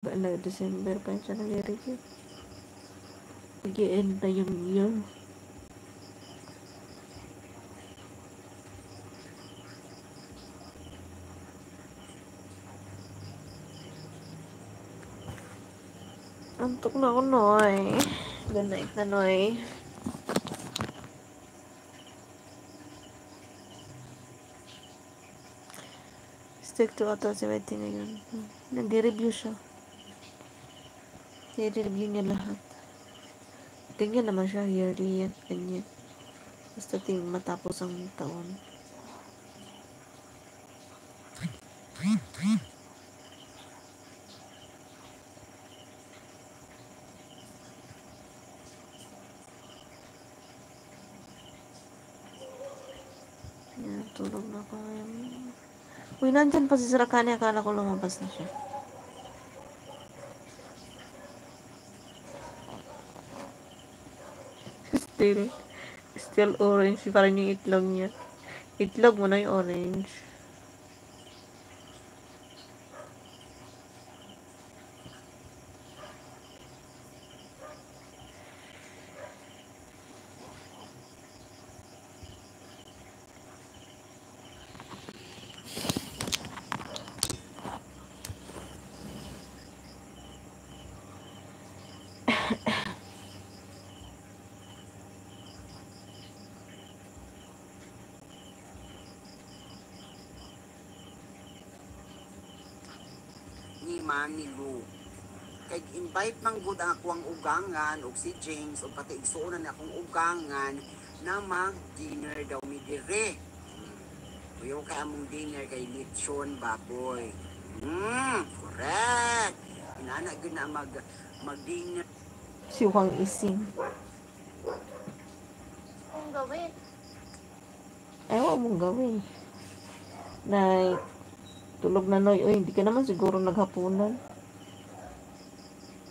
December pa siya nag-review. Mag-i-end na yung year. Antok na ako, Noy. Good night na, Noy. Stick to auto-seventy ngayon. Nag-review siya. I-review niya lahat. Ganyan naman siya, yearly yan. Ganyan. Basta matapos ang taon. Yan, tulog na ako ngayon. Uy, nandyan pa si Sarakani. Akala ko lumabas na siya. Still orange. Parang yung itlog niya. Itlog mo na yung orange. Ni Manny Lou. Kay invite man gud ang akong ugangan og si James ug pati igsuonan akong ugangan na mag-dinner daw mi dire. Kuyo kay among dinner kay lechon baboy. Correct. Inana gyud na mag-dinner. Si Wang Ising. Kung gawin. Ewan mong gawin. Tulog na, Noy. Uy, hindi ka naman siguro naghapunan.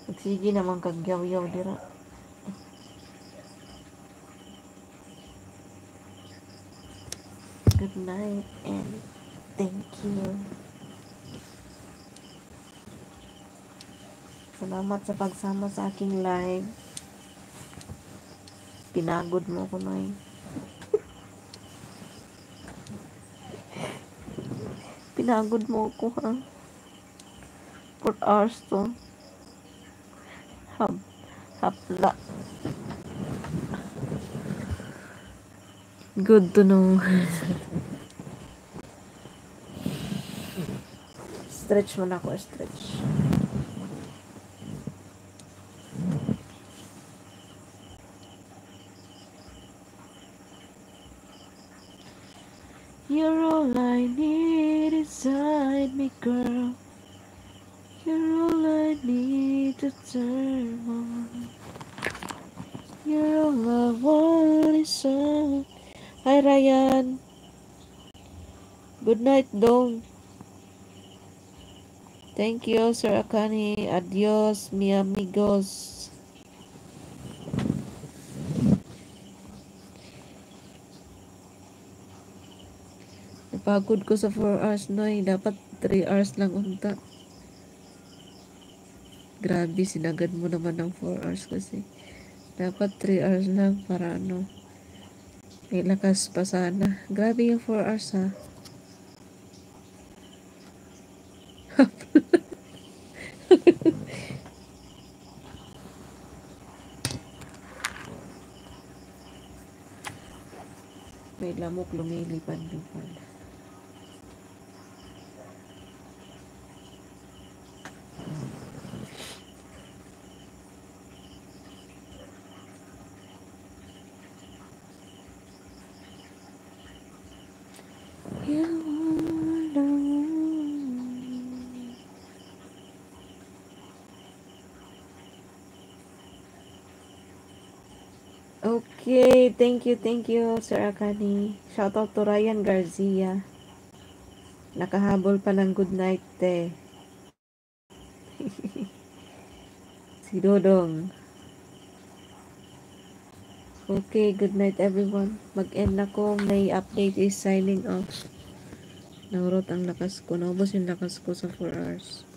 Nagsige naman kagyaw-yaw dira. Good night and thank you. Salamat sa pagsama sa aking live. Pinagod mo ko, Noy. Pinagod mo ko, ha? 4 hours to. Hapla. Good to know. Stretch mo na ako, stretch. You're all I need inside me, girl. You're all I need to turn on. You're all I want inside. Hi, Ryan. Good night, Dong. Thank you, Sir Akani. Adios, mi amigos. Napagod ko sa 4 hours, Noy. Dapat 3 hours lang unta. Grabe, sinagad mo naman ng 4 hours kasi. Dapat 3 hours lang para may lakas pa sana. Grabe yung 4 hours, ha. May lamok lumilipad-lipad. Okay, thank you, Sir Akani. Shoutout to Ryan Garcia. Nakahabol pa ng good night, te. Si Dodong. Okay, good night everyone. Mag-end na ko. May update is signing off. Naurot ang lakas ko. Naubos yung lakas ko sa 4 hours.